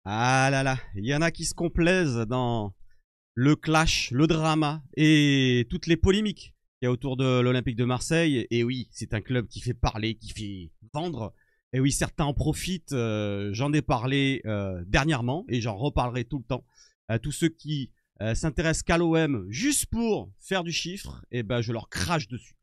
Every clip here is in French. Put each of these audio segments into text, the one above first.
Ah là là, il y en a qui se complaisent dans le clash, le drama et toutes les polémiques qu'il y a autour de l'Olympique de Marseille. Et oui, c'est un club qui fait parler, qui fait vendre. Et oui, certains en profitent. J'en ai parlé dernièrement et j'en reparlerai tout le temps. Tous ceux qui s'intéressent qu'à l'OM juste pour faire du chiffre, et ben je leur crache dessus.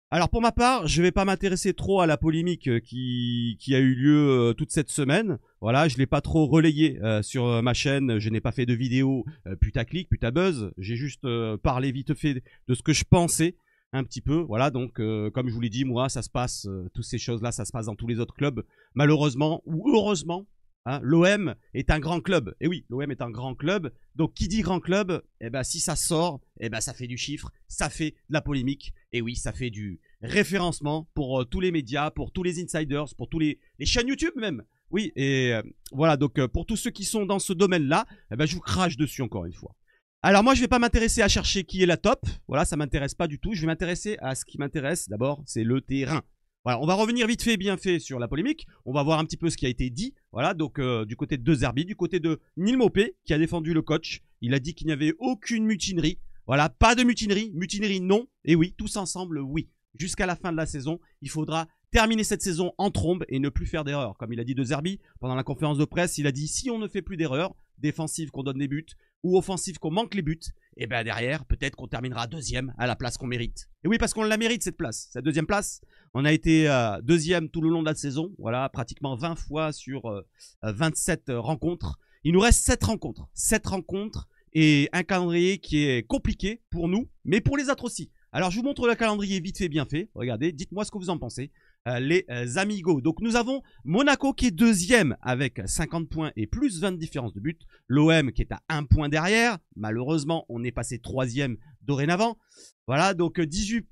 Alors pour ma part, je vais pas m'intéresser trop à la polémique qui a eu lieu toute cette semaine. Voilà, je l'ai pas trop relayé sur ma chaîne. Je n'ai pas fait de vidéo putaclic, putabuzz. J'ai juste parlé vite fait de ce que je pensais un petit peu. Voilà, donc comme je vous l'ai dit, moi, ça se passe, toutes ces choses-là, ça se passe dans tous les autres clubs. Malheureusement ou heureusement, hein, l'OM est un grand club. Et oui, l'OM est un grand club. Donc qui dit grand club, eh ben si ça sort, eh ben ça fait du chiffre, ça fait de la polémique. Et oui, ça fait du référencement pour tous les médias, pour tous les insiders, pour tous les chaînes YouTube même. Oui, et voilà, donc pour tous ceux qui sont dans ce domaine-là, eh ben, je vous crache dessus encore une fois. Alors moi, je vais pas m'intéresser à chercher qui est la top. Voilà, ça m'intéresse pas du tout. Je vais m'intéresser à ce qui m'intéresse d'abord, c'est le terrain. Voilà, on va revenir vite fait, bien fait sur la polémique. On va voir un petit peu ce qui a été dit. Voilà, donc du côté de De Zerbi, du côté de Neil Maupay, qui a défendu le coach. Il a dit qu'il n'y avait aucune mutinerie. Voilà, pas de mutinerie. Mutinerie, non. Et oui, tous ensemble, oui. Jusqu'à la fin de la saison, il faudra terminer cette saison en trombe et ne plus faire d'erreurs. Comme il a dit De Zerbi pendant la conférence de presse, il a dit si on ne fait plus d'erreurs, défensives qu'on donne des buts ou offensives qu'on manque les buts, et bien derrière, peut-être qu'on terminera deuxième à la place qu'on mérite. Et oui, parce qu'on la mérite cette place, cette deuxième place. On a été deuxième tout le long de la saison, voilà, pratiquement 20 fois sur 27 rencontres. Il nous reste 7 rencontres. 7 rencontres et un calendrier qui est compliqué pour nous, mais pour les autres aussi. Alors, je vous montre le calendrier vite fait, bien fait. Regardez, dites-moi ce que vous en pensez. Les amigos. Donc, nous avons Monaco qui est deuxième avec 50 points et plus 20 différences de but. L'OM qui est à 1 point derrière. Malheureusement, on est passé troisième dorénavant. Voilà, donc 18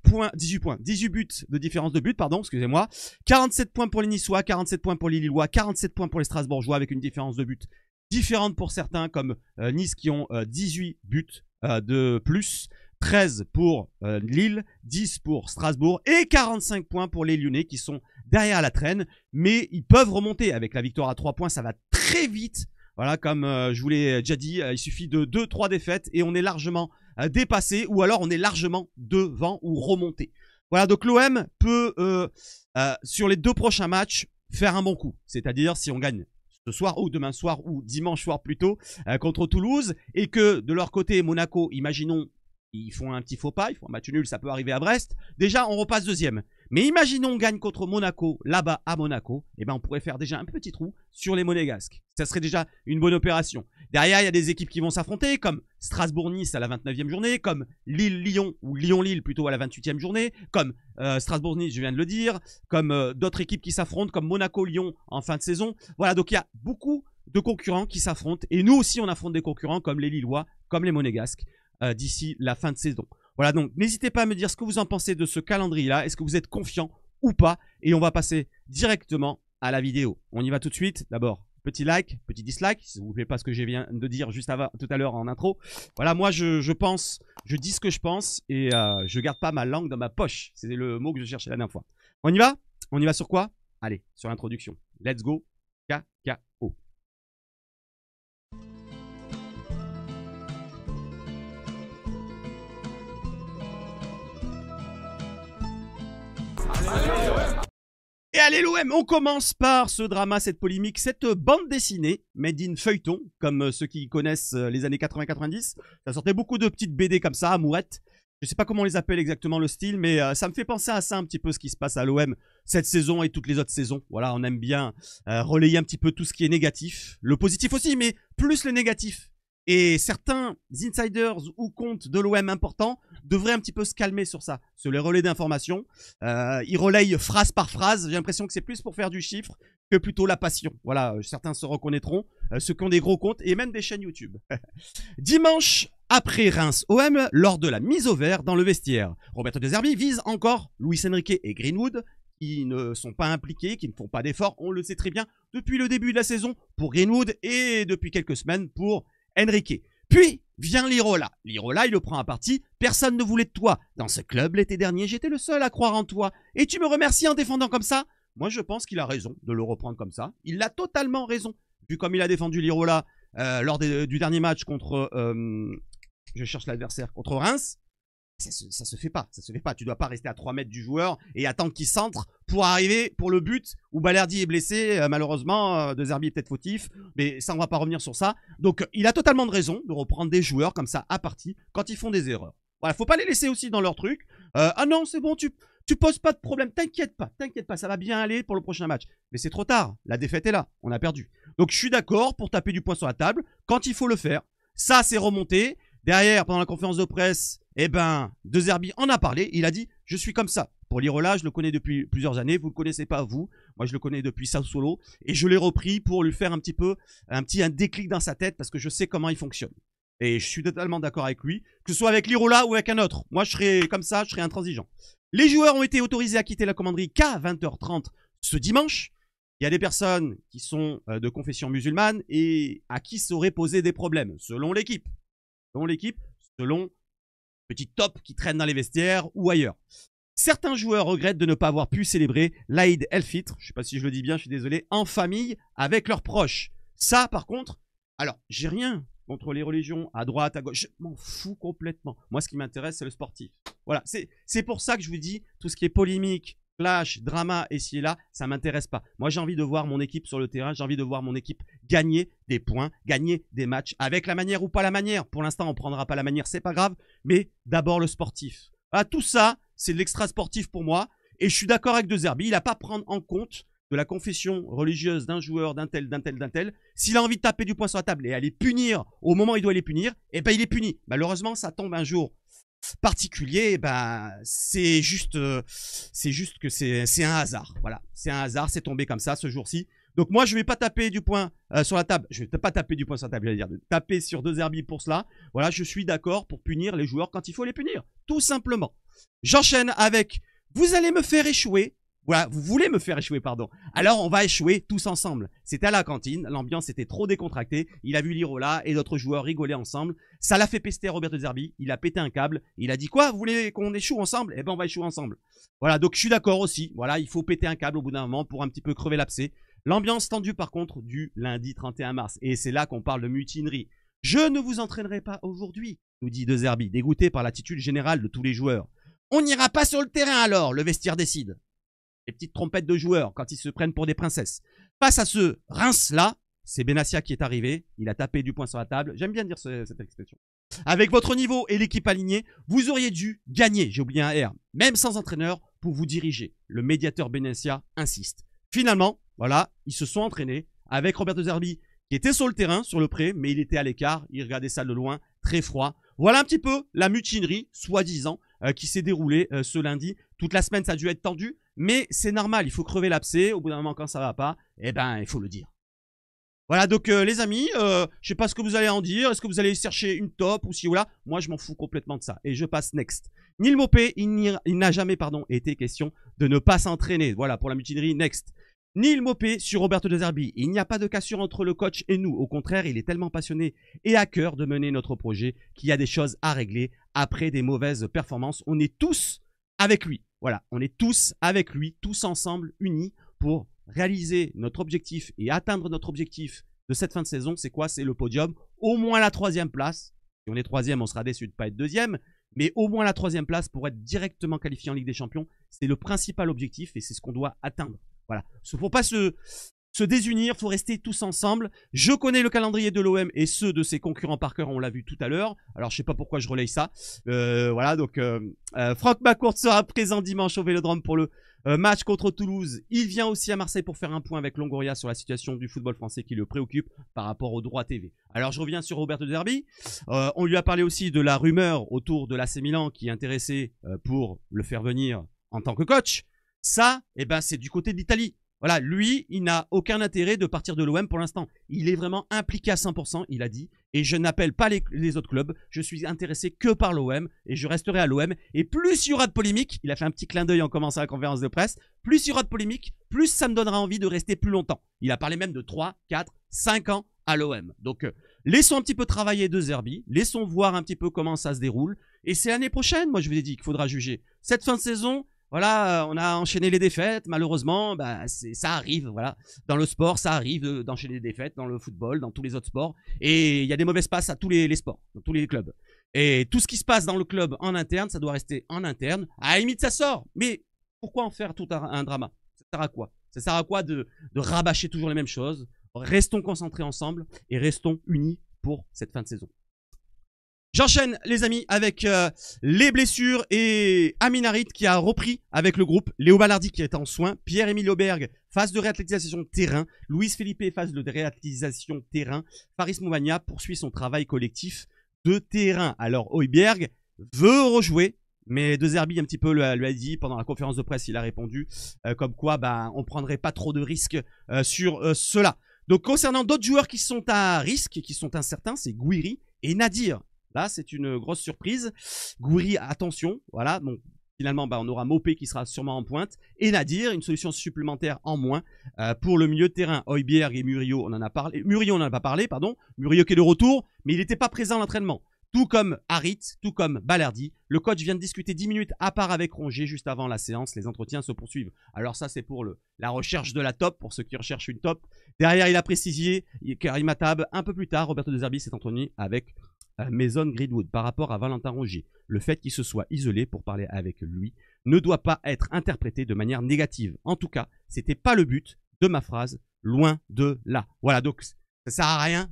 buts de différence de but, pardon, excusez-moi. 47 points pour les Niçois, 47 points pour les Lillois, 47 points pour les Strasbourgeois avec une différence de but différente pour certains comme Nice qui ont 18 buts de plus. 13 pour Lille, 10 pour Strasbourg et 45 points pour les Lyonnais qui sont derrière la traîne. Mais ils peuvent remonter avec la victoire à 3 points, ça va très vite. Voilà, comme je vous l'ai déjà dit, il suffit de 2-3 défaites et on est largement dépassé ou alors on est largement devant ou remonté. Voilà, donc l'OM peut, sur les 2 prochains matchs, faire un bon coup. C'est-à-dire si on gagne ce soir ou demain soir ou dimanche soir plutôt contre Toulouse et que de leur côté Monaco, imaginons, ils font un petit faux pas, ils font un match nul, ça peut arriver à Brest. Déjà, on repasse deuxième. Mais imaginons on gagne contre Monaco, là-bas à Monaco, et ben on pourrait faire déjà un petit trou sur les Monégasques. Ça serait déjà une bonne opération. Derrière, il y a des équipes qui vont s'affronter, comme Strasbourg-Nice à la 29e journée, comme Lille-Lyon, ou Lyon-Lille plutôt à la 28e journée, comme Strasbourg-Nice, je viens de le dire, comme d'autres équipes qui s'affrontent, comme Monaco-Lyon en fin de saison. Voilà, donc il y a beaucoup de concurrents qui s'affrontent, et nous aussi on affronte des concurrents comme les Lillois, comme les Monégasques. D'ici la fin de saison. Voilà, donc n'hésitez pas à me dire ce que vous en pensez de ce calendrier-là. Est-ce que vous êtes confiant ou pas? Et on va passer directement à la vidéo. On y va tout de suite. D'abord, petit like, petit dislike, si vous ne plaît pas ce que je viens de dire juste avant, tout à l'heure en intro. Voilà, moi je pense, je dis ce que je pense et je garde pas ma langue dans ma poche. C'est le mot que je cherchais la dernière fois. On y va? On y va sur quoi? Allez, sur l'introduction. Let's go. KKO. Et allez l'OM, on commence par ce drama, cette polémique, cette bande dessinée, made in feuilleton, comme ceux qui connaissent les années 80-90. Ça sortait beaucoup de petites BD comme ça, amourettes. Je sais pas comment on les appelle exactement le style, mais ça me fait penser à ça un petit peu ce qui se passe à l'OM cette saison et toutes les autres saisons. Voilà, on aime bien relayer un petit peu tout ce qui est négatif. Le positif aussi, mais plus le négatif. Et certains insiders ou comptes de l'OM importants devraient un petit peu se calmer sur ça, sur les relais d'information. Ils relayent phrase par phrase. J'ai l'impression que c'est plus pour faire du chiffre que plutôt la passion. Voilà, certains se reconnaîtront, ceux qui ont des gros comptes et même des chaînes YouTube. Dimanche, après Reims-OM, lors de la mise au vert dans le vestiaire, Roberto De Zerbi vise encore Luis Enrique et Greenwood, qui ne sont pas impliqués, qui ne font pas d'efforts. On le sait très bien depuis le début de la saison pour Greenwood et depuis quelques semaines pour Enrique. Puis vient Lirola. Lirola, il le prend à partie. Personne ne voulait de toi. Dans ce club, l'été dernier, j'étais le seul à croire en toi. Et tu me remercies en défendant comme ça? Moi, je pense qu'il a raison de le reprendre comme ça. Il a totalement raison. vu comme il a défendu Lirola lors du dernier match contre, je cherche l'adversaire, contre Reims, ça se fait pas, ça se fait pas. Tu dois pas rester à 3 mètres du joueur et attendre qu'il centre pour arriver pour le but où Balerdi est blessé, malheureusement, De Zerbi est peut-être fautif, mais ça on va pas revenir sur ça. Donc il a totalement de raison de reprendre des joueurs comme ça à partie quand ils font des erreurs. Voilà, faut pas les laisser aussi dans leur truc. Ah non, c'est bon, tu poses pas de problème, t'inquiète pas, ça va bien aller pour le prochain match. Mais c'est trop tard, la défaite est là, on a perdu. Donc je suis d'accord pour taper du poing sur la table quand il faut le faire. Ça c'est remonté. Derrière, pendant la conférence de presse, eh ben, De Zerbi en a parlé. Il a dit, je suis comme ça. Pour Lirola, je le connais depuis plusieurs années. Vous le connaissez pas, vous. Moi, je le connais depuis Sassuolo. Et je l'ai repris pour lui faire un déclic dans sa tête parce que je sais comment il fonctionne. Et je suis totalement d'accord avec lui. Que ce soit avec Lirola ou avec un autre. Moi, je serais comme ça, je serais intransigeant. Les joueurs ont été autorisés à quitter la commanderie qu'à 20h30 ce dimanche. Il y a des personnes qui sont de confession musulmane et à qui ça aurait posé des problèmes, selon l'équipe. Selon petit top qui traîne dans les vestiaires ou ailleurs. Certains joueurs regrettent de ne pas avoir pu célébrer l'Aïd el-Fitr, je ne sais pas si je le dis bien, je suis désolé, en famille avec leurs proches. Ça, par contre, alors, j'ai rien contre les religions à droite, à gauche, je m'en fous complètement. Moi, ce qui m'intéresse, c'est le sportif. Voilà, c'est pour ça que je vous dis, tout ce qui est polémique, clash, drama, ici et là, ça m'intéresse pas. Moi, j'ai envie de voir mon équipe sur le terrain, j'ai envie de voir mon équipe gagner des points, gagner des matchs, avec la manière ou pas la manière. Pour l'instant, on prendra pas la manière, c'est pas grave, mais d'abord le sportif. Voilà, tout ça, c'est de l'extra sportif pour moi, et je suis d'accord avec De Zerbi, il n'a pas à prendre en compte de la confession religieuse d'un joueur, d'un tel. S'il a envie de taper du poing sur la table et aller punir au moment où il doit les punir, eh ben il est puni. Malheureusement, ça tombe un jour particulier, ben c'est juste que c'est un hasard. Voilà, c'est un hasard, c'est tombé comme ça ce jour-ci. Donc moi je vais pas taper du poing sur la table, je vais pas taper du poing sur la table, j'allais dire, de taper sur De Zerbi pour cela. Voilà, je suis d'accord pour punir les joueurs quand il faut les punir, tout simplement. J'enchaîne avec vous allez me faire échouer. Voilà, vous voulez me faire échouer, pardon. Alors, on va échouer tous ensemble. C'était à la cantine, l'ambiance était trop décontractée. Il a vu Lirola et d'autres joueurs rigoler ensemble. Ça l'a fait pester à Robert De Zerbi. Il a pété un câble. Il a dit quoi? Vous voulez qu'on échoue ensemble? Eh ben, on va échouer ensemble. Voilà, donc je suis d'accord aussi. Voilà, il faut péter un câble au bout d'un moment pour un petit peu crever l'abcès. L'ambiance tendue, par contre, du lundi 31 mars. Et c'est là qu'on parle de mutinerie. Je ne vous entraînerai pas aujourd'hui, nous dit De Zerbi, dégoûté par l'attitude générale de tous les joueurs. On n'ira pas sur le terrain alors, le vestiaire décide. Les petites trompettes de joueurs quand ils se prennent pour des princesses. Face à ce Reims-là, c'est Benassia qui est arrivé. Il a tapé du poing sur la table. J'aime bien dire cette expression. Avec votre niveau et l'équipe alignée, vous auriez dû gagner, j'ai oublié un R, même sans entraîneur, pour vous diriger. Le médiateur Benassia insiste. Finalement, voilà, ils se sont entraînés avec Robert De Zerbi qui était sur le terrain, sur le pré, mais il était à l'écart. Il regardait ça de loin, très froid. Voilà un petit peu la mutinerie, soi-disant, qui s'est déroulée ce lundi. Toute la semaine, ça a dû être tendu. Mais c'est normal, il faut crever l'abcès. Au bout d'un moment, quand ça va pas, eh ben, il faut le dire. Voilà, donc les amis, je sais pas ce que vous allez en dire. Est-ce que vous allez chercher une top ou si ou là? Moi, je m'en fous complètement de ça. Et je passe next. Nil Mopé, il n'a jamais été question de ne pas s'entraîner. Voilà, pour la mutinerie, next. Nil Mopé sur Roberto De Zerbi. Il n'y a pas de cassure entre le coach et nous. Au contraire, il est tellement passionné et à cœur de mener notre projet qu'il y a des choses à régler après des mauvaises performances. On est tous avec lui. Voilà, on est tous avec lui, tous ensemble, unis pour réaliser notre objectif et atteindre notre objectif de cette fin de saison. C'est quoi? C'est le podium. Au moins la 3e place. Si on est 3e, on sera déçu de ne pas être 2e. Mais au moins la 3e place pour être directement qualifié en Ligue des Champions. C'est le principal objectif et c'est ce qu'on doit atteindre. Voilà. Il ne faut pas se désunir, il faut rester tous ensemble. Je connais le calendrier de l'OM et ceux de ses concurrents par cœur, on l'a vu tout à l'heure. Alors, je ne sais pas pourquoi je relaye ça. Voilà, donc Franck McCourt sera présent dimanche au Vélodrome pour le match contre Toulouse. Il vient aussi à Marseille pour faire un point avec Longoria sur la situation du football français qui le préoccupe par rapport aux droits TV. Alors, je reviens sur Roberto De Zerbi. On lui a parlé aussi de la rumeur autour de l'AC Milan qui est intéressé pour le faire venir en tant que coach. Ça, eh ben, c'est du côté de l'Italie. Voilà, lui, il n'a aucun intérêt de partir de l'OM pour l'instant. Il est vraiment impliqué à 100%, il a dit. Et je n'appelle pas les autres clubs. Je suis intéressé que par l'OM et je resterai à l'OM. Et plus il y aura de polémique, il a fait un petit clin d'œil en commençant la conférence de presse, plus il y aura de polémique, plus ça me donnera envie de rester plus longtemps. Il a parlé même de 3, 4, 5 ans à l'OM. Donc, laissons un petit peu travailler De Zerbi, laissons voir un petit peu comment ça se déroule. Et c'est l'année prochaine, moi je vous ai dit qu'il faudra juger. Cette fin de saison, Voilà, on a enchaîné les défaites. Malheureusement, bah, ça arrive. Voilà, dans le sport, ça arrive d'enchaîner les défaites, dans le football, dans tous les autres sports. Et il y a des mauvaises passes à tous les sports, dans tous les clubs. Et tout ce qui se passe dans le club en interne, ça doit rester en interne. À la limite, ça sort. Mais pourquoi en faire tout un drama? Ça sert à quoi? Ça sert à quoi de rabâcher toujours les mêmes choses? Restons concentrés ensemble et restons unis pour cette fin de saison. J'enchaîne les amis avec les blessures et Amin Harit qui a repris avec le groupe, Léo Ballardi qui est en soins, Pierre-Emile Auberg, phase de réathlétisation terrain, Luis Felipe, phase de réathlétisation terrain, Faris Moumania poursuit son travail collectif de terrain. Alors Højbjerg veut rejouer, mais De Zerbi un petit peu lui a dit pendant la conférence de presse, il a répondu comme quoi bah, on prendrait pas trop de risques sur cela. Donc concernant d'autres joueurs qui sont à risque, qui sont incertains, c'est Gouiri et Nadir. Là, c'est une grosse surprise. Gouiri, attention. Voilà, donc finalement, bah, on aura Mopé qui sera sûrement en pointe. Et Nadir, une solution supplémentaire en moins pour le milieu de terrain. Højbjerg et Murillo, on en a parlé. Murillo, on n'en a pas parlé, pardon. Murillo qui est de retour, mais il n'était pas présent à l'entraînement. Tout comme Harit, tout comme Ballardi. Le coach vient de discuter 10 minutes à part avec Rongier juste avant la séance. Les entretiens se poursuivent. Alors ça, c'est pour la recherche de la top, pour ceux qui recherchent une top. Derrière, il a précisé, Karim Atab, un peu plus tard, Roberto De Zerbi s'est entretenu avec Mason Greenwood par rapport à Valentin Rongier. Le fait qu'il se soit isolé pour parler avec lui ne doit pas être interprété de manière négative. En tout cas, c'était pas le but de ma phrase, loin de là. Voilà, donc ça sert à rien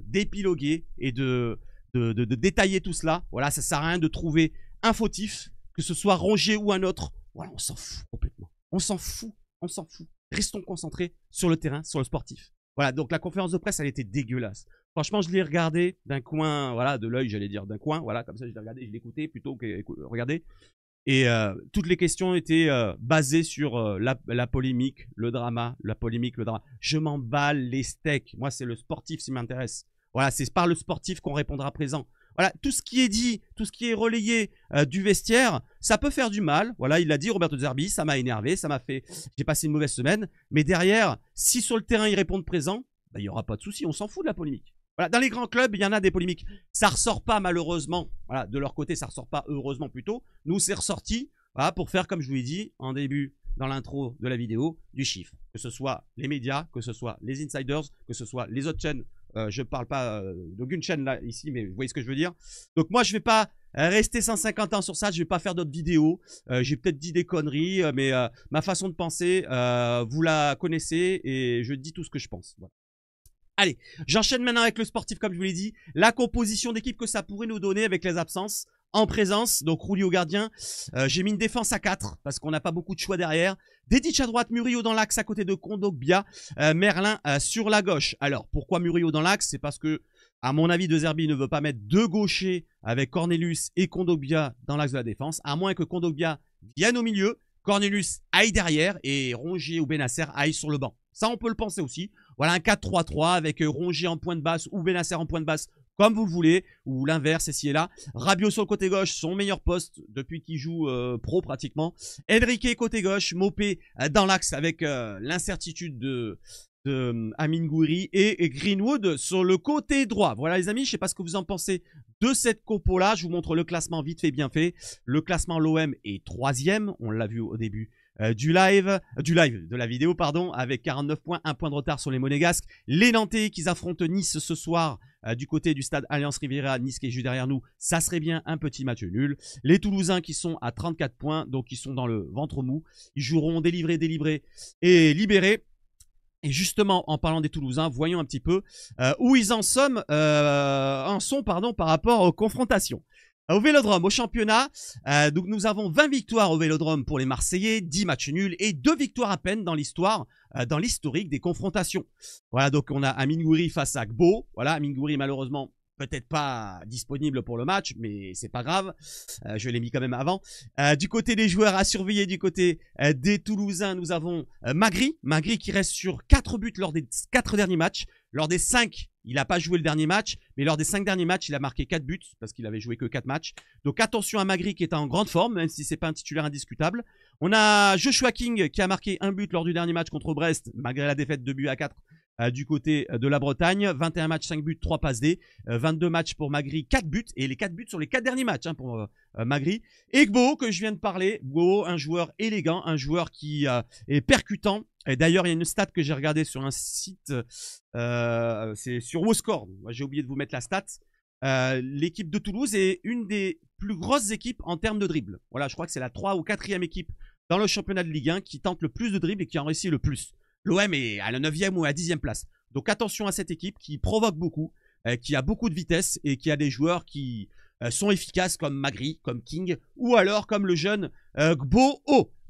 d'épiloguer et de détailler tout cela. Voilà, ça sert à rien de trouver un fautif, que ce soit Rongier ou un autre. Voilà, on s'en fout complètement. On s'en fout, on s'en fout. Restons concentrés sur le terrain, sur le sportif. Voilà, donc la conférence de presse, elle était dégueulasse. Franchement, je l'ai regardé d'un coin, voilà, de l'œil, j'allais dire d'un coin, voilà, comme ça, je l'ai regardé, je l'ai écouté plutôt que regarder. Et toutes les questions étaient basées sur la polémique, le drama, la polémique, le drama. Je m'en bats les steaks. Moi, c'est le sportif qui m'intéresse. Voilà, c'est par le sportif qu'on répondra présent. Voilà, tout ce qui est dit, tout ce qui est relayé du vestiaire, ça peut faire du mal. Voilà, il l'a dit, Roberto De Zerbi, ça m'a énervé, ça m'a fait... J'ai passé une mauvaise semaine. Mais derrière, si sur le terrain, ils répondent présent, bah, il n'y aura pas de souci, on s'en fout de la polémique. Voilà, dans les grands clubs, il y en a des polémiques. Ça ressort pas malheureusement. Voilà, de leur côté, ça ressort pas heureusement plutôt. Nous, c'est ressorti voilà, pour faire, comme je vous l'ai dit en début, dans l'intro de la vidéo, du chiffre. Que ce soit les médias, que ce soit les insiders, que ce soit les autres chaînes. Je ne parle pas d'aucune chaîne là, ici, mais vous voyez ce que je veux dire. Donc moi, je ne vais pas rester 150 ans sur ça. Je ne vais pas faire d'autres vidéos. J'ai peut-être dit des conneries, mais ma façon de penser, vous la connaissez et je dis tout ce que je pense. Voilà. Allez, j'enchaîne maintenant avec le sportif, comme je vous l'ai dit. La composition d'équipe que ça pourrait nous donner avec les absences. En présence, donc Rulli au gardien. J'ai mis une défense à 4 parce qu'on n'a pas beaucoup de choix derrière. Dedic à droite, Murillo dans l'axe à côté de Kondogbia. Merlin sur la gauche. Alors, pourquoi Murillo dans l'axe? C'est parce que, à mon avis, De Zerbi ne veut pas mettre deux gauchers avec Cornelius et Kondogbia dans l'axe de la défense. À moins que Kondogbia vienne au milieu, Cornelius aille derrière et Rongier ou Benasser aille sur le banc. Ça, on peut le penser aussi. Voilà un 4-3-3 avec Rongier en pointe basse ou Benasser en pointe basse, comme vous le voulez, ou l'inverse, ici et là. Rabiot sur le côté gauche, son meilleur poste depuis qu'il joue pro pratiquement. Enrique côté gauche, Mopé dans l'axe avec l'incertitude de Amin Gouiri et Greenwood sur le côté droit. Voilà les amis, je ne sais pas ce que vous en pensez de cette compo-là. Je vous montre le classement vite fait, bien fait. Le classement, l'OM est 3e, on l'a vu au début. De la vidéo, pardon, avec 49 points, 1 point de retard sur les Monégasques. Les Nantais qui affrontent Nice ce soir du côté du stade Alliance Riviera, Nice qui est juste derrière nous, ça serait bien un petit match nul. Les Toulousains qui sont à 34 points, donc ils sont dans le ventre mou. Ils joueront délivré et libéré. Et justement, en parlant des Toulousains, voyons un petit peu où ils en sont par rapport aux confrontations. Au Vélodrome, au championnat, donc nous avons 20 victoires au Vélodrome pour les Marseillais, 10 matchs nuls et 2 victoires à peine dans l'histoire, dans l'historique des confrontations. Voilà, donc on a Amin Gouiri face à Gbo. Voilà, Amin Gouiri malheureusement peut-être pas disponible pour le match, mais c'est pas grave. Je l'ai mis quand même avant. Du côté des joueurs à surveiller, du côté des Toulousains, nous avons Magri qui reste sur 4 buts lors des 4 derniers matchs. Lors des 5, il n'a pas joué le dernier match, mais lors des 5 derniers matchs, il a marqué 4 buts parce qu'il avait joué que 4 matchs. Donc attention à Magri qui est en grande forme, même si c'est pas un titulaire indiscutable. On a Joshua King qui a marqué 1 but lors du dernier match contre Brest, malgré la défaite de 2 buts à 4 du côté de la Bretagne. 21 matchs, 5 buts, 3 passes D. 22 matchs pour Magri, 4 buts. Et les 4 buts sur les 4 derniers matchs pour Magri. Et Gbo, que je viens de parler. Gbo, un joueur élégant, un joueur qui est percutant. Et d'ailleurs, il y a une stat que j'ai regardée sur un site, c'est sur WoScore. J'ai oublié de vous mettre la stat. L'équipe de Toulouse est une des plus grosses équipes en termes de dribble. Voilà, je crois que c'est la 3 ou 4e équipe dans le championnat de Ligue 1 qui tente le plus de dribble et qui en réussit le plus. L'OM est à la 9e ou à la 10e place. Donc attention à cette équipe qui provoque beaucoup, qui a beaucoup de vitesse et qui a des joueurs qui sont efficaces comme Magri, comme King ou alors comme le jeune Gbo.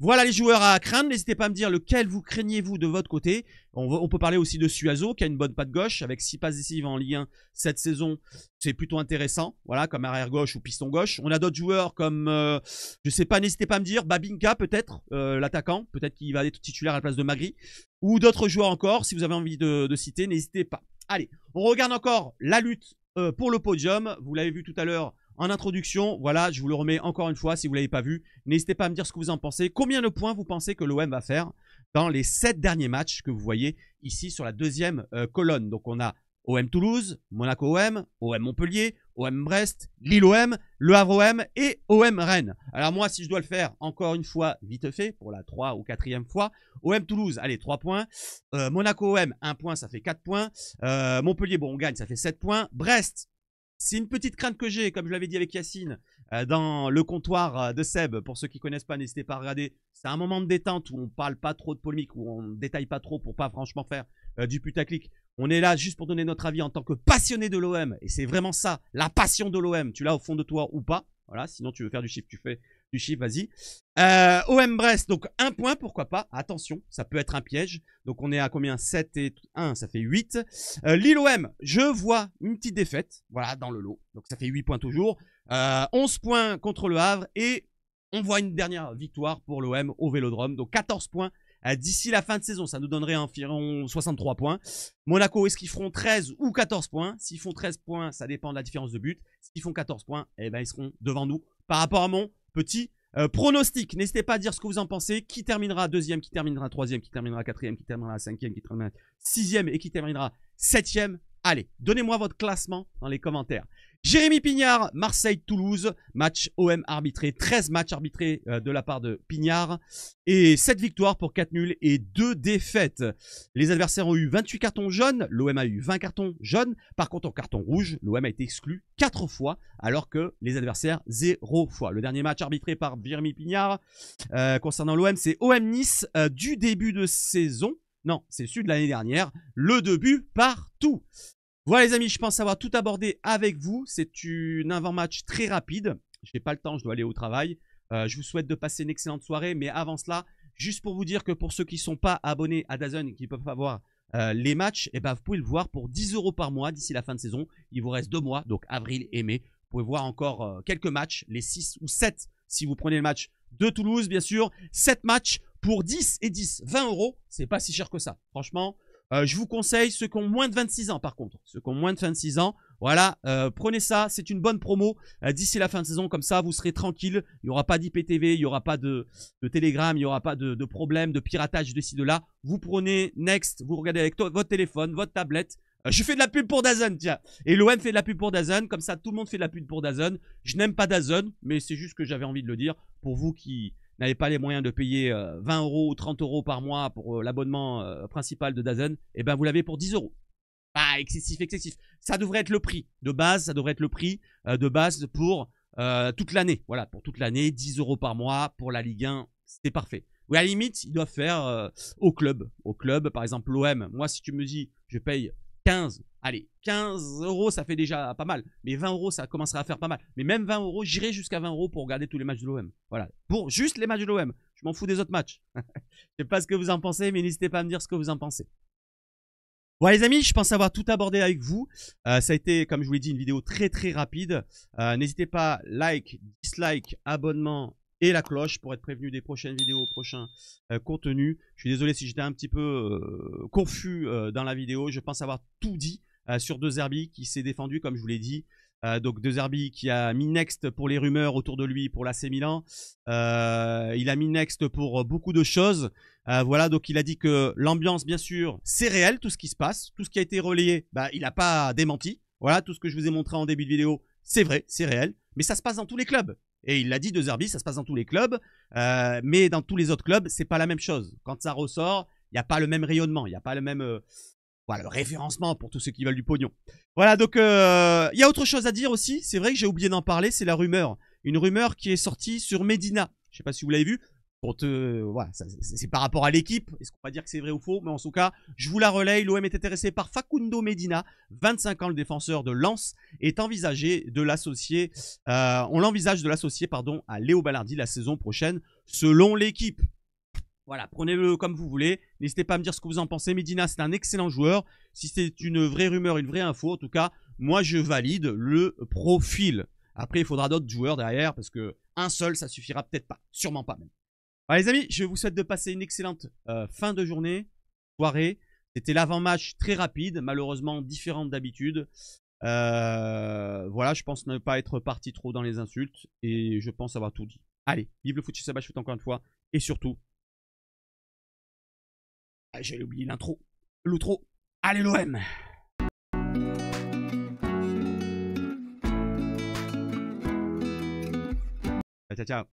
Voilà les joueurs à craindre. N'hésitez pas à me dire lequel vous craignez-vous de votre côté. On peut parler aussi de Suazo qui a une bonne patte gauche avec 6 passes décisives en Ligue 1 cette saison. C'est plutôt intéressant. Voilà, comme arrière gauche ou piston gauche. On a d'autres joueurs comme, je sais pas, n'hésitez pas à me dire, Babinka peut-être, l'attaquant. Peut-être qu'il va être titulaire à la place de Magri. Ou d'autres joueurs encore, si vous avez envie de citer, n'hésitez pas. Allez, on regarde encore la lutte pour le podium. Vous l'avez vu tout à l'heure en introduction. Voilà, je vous le remets encore une fois si vous ne l'avez pas vu. N'hésitez pas à me dire ce que vous en pensez. Combien de points vous pensez que l'OM va faire dans les 7 derniers matchs que vous voyez ici sur la deuxième colonne. Donc on a OM Toulouse, Monaco OM, OM Montpellier, OM Brest, Lille OM, Le Havre OM et OM Rennes. Alors moi, si je dois le faire encore une fois vite fait, pour la 3 ou 4e fois, OM Toulouse, allez, 3 points. Monaco OM, 1 point, ça fait 4 points. Montpellier, bon, on gagne, ça fait 7 points. Brest, c'est une petite crainte que j'ai, comme je l'avais dit avec Yacine, dans le comptoir de Seb. Pour ceux qui ne connaissent pas, n'hésitez pas à regarder. C'est un moment de détente où on ne parle pas trop de polémique, où on ne détaille pas trop pour pas franchement faire du putaclic. On est là juste pour donner notre avis en tant que passionné de l'OM. Et c'est vraiment ça, la passion de l'OM. Tu l'as au fond de toi ou pas. Voilà, sinon tu veux faire du chiffre, tu fais du chiffre, vas-y. OM Brest, donc 1 point, pourquoi pas. Attention, ça peut être un piège. Donc on est à combien? 7 et 1, ça fait 8. Lille OM, je vois une petite défaite, voilà, dans le lot. Donc ça fait 8 points toujours. 11 points contre le Havre et on voit une dernière victoire pour l'OM au Vélodrome. Donc 14 points d'ici la fin de saison. Ça nous donnerait environ 63 points. Monaco, est-ce qu'ils feront 13 ou 14 points? S'ils font 13 points, ça dépend de la différence de but. S'ils font 14 points, eh ben, ils seront devant nous par rapport à mon petit pronostic. N'hésitez pas à dire ce que vous en pensez. Qui terminera 2e, qui terminera 3e, qui terminera 4e, qui terminera 5e, qui terminera 6e et qui terminera 7e. Allez, donnez-moi votre classement dans les commentaires. Jérémy Pignard, Marseille-Toulouse, match OM arbitré, 13 matchs arbitrés de la part de Pignard et 7 victoires pour 4 nuls et 2 défaites. Les adversaires ont eu 28 cartons jaunes, l'OM a eu 20 cartons jaunes. Par contre, en carton rouge, l'OM a été exclu 4 fois alors que les adversaires 0 fois. Le dernier match arbitré par Jérémy Pignard concernant l'OM, c'est OM Nice du début de saison. Non, c'est celui de l'année dernière, le début partout. Voilà les amis, je pense avoir tout abordé avec vous. C'est une avant-match très rapide. Je n'ai pas le temps, je dois aller au travail. Je vous souhaite de passer une excellente soirée. Mais avant cela, juste pour vous dire que pour ceux qui ne sont pas abonnés à DAZN et qui ne peuvent pas voir les matchs, eh ben, vous pouvez le voir pour 10 € par mois d'ici la fin de saison. Il vous reste 2 mois, donc avril et mai. Vous pouvez voir encore quelques matchs, les 6 ou 7 si vous prenez le match de Toulouse, bien sûr. 7 matchs pour 10 et 10, 20 €. C'est pas si cher que ça, franchement. Je vous conseille ceux qui ont moins de 26 ans par contre. Ceux qui ont moins de 26 ans, voilà, prenez ça, c'est une bonne promo d'ici la fin de saison, comme ça vous serez tranquille. Il n'y aura pas d'IPTV, il n'y aura pas de Telegram, il n'y aura pas de problème, de piratage de ci, de là. Vous prenez Next, vous regardez avec votre téléphone, votre tablette. Je fais de la pub pour DAZN, tiens. Et l'OM fait de la pub pour DAZN, comme ça tout le monde fait de la pub pour DAZN. Je n'aime pas DAZN, mais c'est juste que j'avais envie de le dire pour vous qui n'avez pas les moyens de payer 20 € ou 30 € par mois pour l'abonnement principal de DAZN, et ben vous l'avez pour 10 €. Pas excessif, excessif. Ça devrait être le prix de base, ça devrait être le prix de base pour toute l'année. Voilà, pour toute l'année, 10 € par mois pour la Ligue 1, c'est parfait. Ou à la limite, ils doivent faire au club. Au club, par exemple l'OM. Moi, si tu me dis, je paye 15, allez, 15 €, ça fait déjà pas mal. Mais 20 €, ça commencera à faire pas mal. Mais même 20 €, j'irai jusqu'à 20 € pour regarder tous les matchs de l'OM. Voilà, pour juste les matchs de l'OM. Je m'en fous des autres matchs. Je sais pas ce que vous en pensez, mais n'hésitez pas à me dire ce que vous en pensez. Bon les amis, je pense avoir tout abordé avec vous. Ça a été, comme je vous l'ai dit, une vidéo très très rapide. N'hésitez pas, like, dislike, abonnement et la cloche pour être prévenu des prochaines vidéos, prochains contenus. Je suis désolé si j'étais un petit peu confus dans la vidéo. Je pense avoir tout dit sur De Zerbi qui s'est défendu comme je vous l'ai dit. Donc De Zerbi qui a mis next pour les rumeurs autour de lui pour l'AC Milan. Il a mis next pour beaucoup de choses. Voilà, donc il a dit que l'ambiance, bien sûr, c'est réel, tout ce qui se passe. Tout ce qui a été relayé, il n'a pas démenti. Voilà, tout ce que je vous ai montré en début de vidéo, c'est vrai, c'est réel. Mais ça se passe dans tous les clubs. Et il l'a dit, De Zerbi, ça se passe dans tous les clubs. Mais dans tous les autres clubs, c'est pas la même chose. Quand ça ressort, il n'y a pas le même rayonnement, il n'y a pas le même le référencement pour tous ceux qui veulent du pognon. Voilà, donc il y a autre chose à dire aussi. C'est vrai que j'ai oublié d'en parler, c'est la rumeur. Une rumeur qui est sortie sur Medina. Je ne sais pas si vous l'avez vu. Voilà, c'est par rapport à l'équipe. Est-ce qu'on va dire que c'est vrai ou faux? Mais en tout cas, je vous la relaye. L'OM est intéressé par Facundo Medina, 25 ans, le défenseur de Lens, est envisagé de l'associer. On l'envisage de l'associer, pardon, à Léo Ballardi la saison prochaine, selon l'équipe. Voilà, prenez-le comme vous voulez. N'hésitez pas à me dire ce que vous en pensez. Medina, c'est un excellent joueur. Si c'est une vraie rumeur, une vraie info, en tout cas, moi, je valide le profil. Après, il faudra d'autres joueurs derrière parce que un seul, ça suffira peut-être pas. Sûrement pas même. Voilà, les amis, je vous souhaite de passer une excellente fin de journée, soirée. C'était l'avant-match très rapide, malheureusement différente d'habitude. Voilà, je pense ne pas être parti trop dans les insultes et je pense avoir tout dit. Allez, vive le foot chez Sabah, je encore une fois. Et surtout, j'ai oublié l'intro. L'outro. Allez l'OM. Ciao, ciao.